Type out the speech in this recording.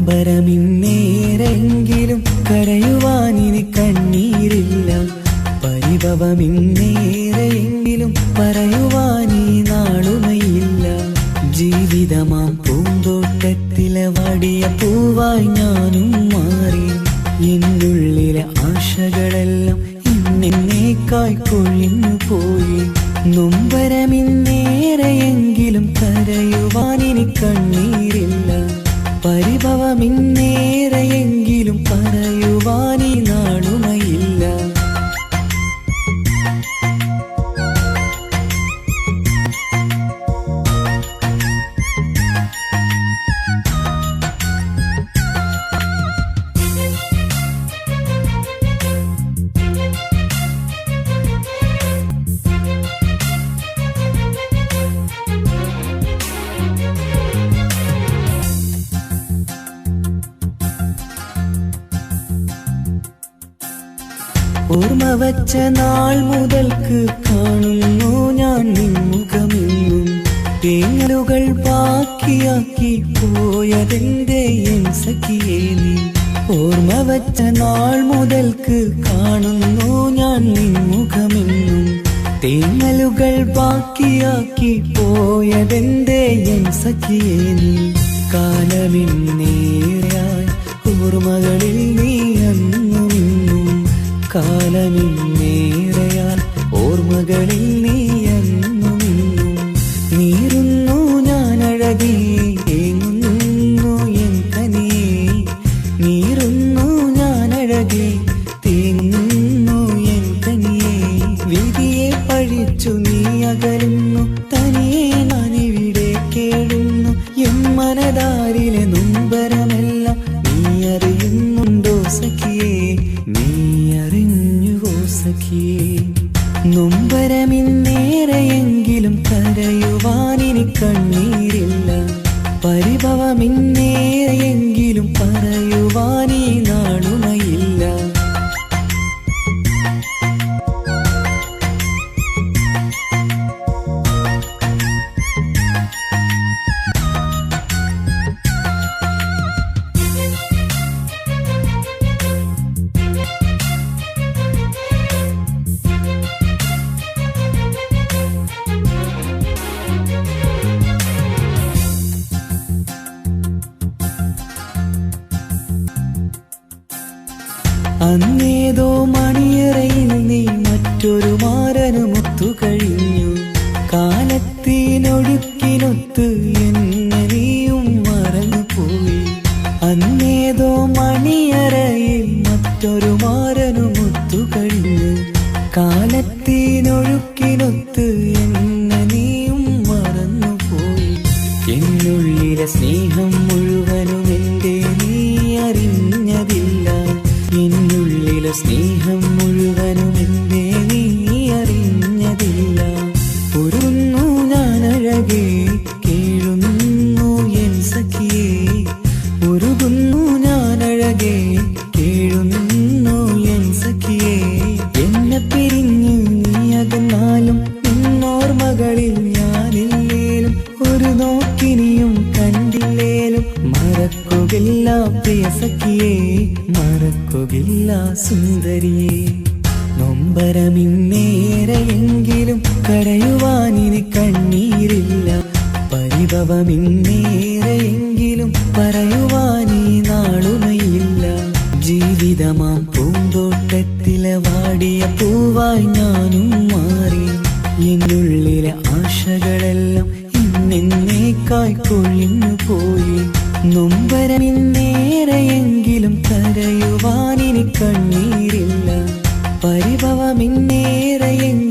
നൊമ്പരമിന്നേരെങ്കിലും കരയുവാനിനി കണ്ണീരില്ല. പരിഭവമിന്നേരെങ്കിലും പറയുവാനീ നാളുമയില്ല. ജീവിതമാം പൂന്തോട്ടത്തിലെ വടിയ പൂവായി ഞാനും മാറി. എന്നുള്ളിലെ ആശകളെല്ലാം ഇന്നേക്കായി കൊഴിഞ്ഞു പോയി. നൊമ്പരമിന്നേരെയെങ്കിലും കരയുവാനിനി കണ്ണീരില്ല. പരിഭവമിന്നേരെയെങ്കിലും പറയുവാനീ നാളുമയില്ല. ഓർമ്മ വച്ച നാൾ മുതൽക്ക് കാണുന്നു ഞാൻ നിൻമുഖമെന്നും. തേങ്ങലുകൾ ബാക്കിയാക്കി പോയതെന്റെ എൻ സഖിയേ നീ. ഓർമ്മ വച്ച നാൾ മുതൽക്ക് കാണുന്നു ഞാൻ നിൻമുഖമെന്നും. തേങ്ങലുകൾ ബാക്കിയാക്കി പോയതെന്റെ എൻ സഖിയേ നീ. കാലമിന്നേറെയായി ഓർമ്മകളിൽ നീ അന്നും ഇന്നും. കാലമിന്നേറെയാൽ ഓർമ്മകളിൽ നീ എന്നും ഇന്നും. നീറുന്നു ഞാനഴകേ തേങ്ങുന്നു എൻ കനിയേ. നീറുന്നു ഞാനഴകേ തേങ്ങുന്നു എൻ കനിയേ. വിധിയെ പഴിച്ചു നീ അകലുന്നു തനിയെ ഞാനിവിടെ കേഴുന്നു. എൻ മനതാരിലെ നൊമ്പരമെല്ലാം നീ അറിയുന്നുണ്ടോ സഖിയേ? നീ അറിഞ്ഞുവോ സഖിയേ? നൊമ്പരമിന്നേരെയെങ്കിലും കരയുവാനിനി കണ്ണീരില്ല. പരിഭവമിന്നേരെയെങ്കിലും പറയുവാനീ നാളുമയില്ല. അന്നേതോ മണിയറയിൽ നീ മറ്റൊരു മാരനുമൊത്തു കഴിഞ്ഞു. കാലത്തിനൊഴുക്കിനൊത്ത് എന്നെ നീയും മറന്നുപോയി. അന്നേതോ മണിയറയിൽ മറ്റൊരു മാരനുമൊത്തു കഴിഞ്ഞു. കാലത്തിനൊഴുക്കിനൊത്ത് എന്നെ നീയും മറന്നുപോയി. എന്നുള്ളിലെ സ്നേഹം മുഴുവനും എന്റെ നീ അറിഞ്ഞതില്ല. എന്നുള്ളിലെ സ്നേഹം മുഴുവനും എന്റെ നീ അറിഞ്ഞതില്ല. ഒരുന്നു ഞാനഴകേ കേഴുന്നു എൻ സഖിയേ. ഒരുകുന്നു ഞാനഴകേ കേഴുന്നു എൻ സഖിയേ. എന്നെ പിരിഞ്ഞു നീ അകന്നാലും നിന്നോർമ്മകളിൽ ഞാനില്ലേലും. ഒരു നോക്കിനിയും കണ്ടില്ലേലും മറക്കുകയില്ല പ്രിയ സഖിയേ. മറക്കുകയില്ല സുന്ദരിയേ. നൊമ്പരമിന്നേരെയെങ്കിലും കരയുവാനിനി കണ്ണീരില്ല. പരിഭവമിന്നേരെയെങ്കിലും പറയുവാനീ നാളുമയില്ല. ജീവിതമാം പൂന്തോട്ടത്തിലെ വാടിയ പൂവായി ഞാനും മാറി. എന്നുള്ളിലെ ആശകളെല്ലാം ഇന്നേക്കായി കൊഴിഞ്ഞു പോയി. നൊമ്പരമിന്നേരെയെങ്കിലും കരയുവാനിനി കണ്ണീരില്ല. പരിഭവമിന്നേരെയെങ്കിലും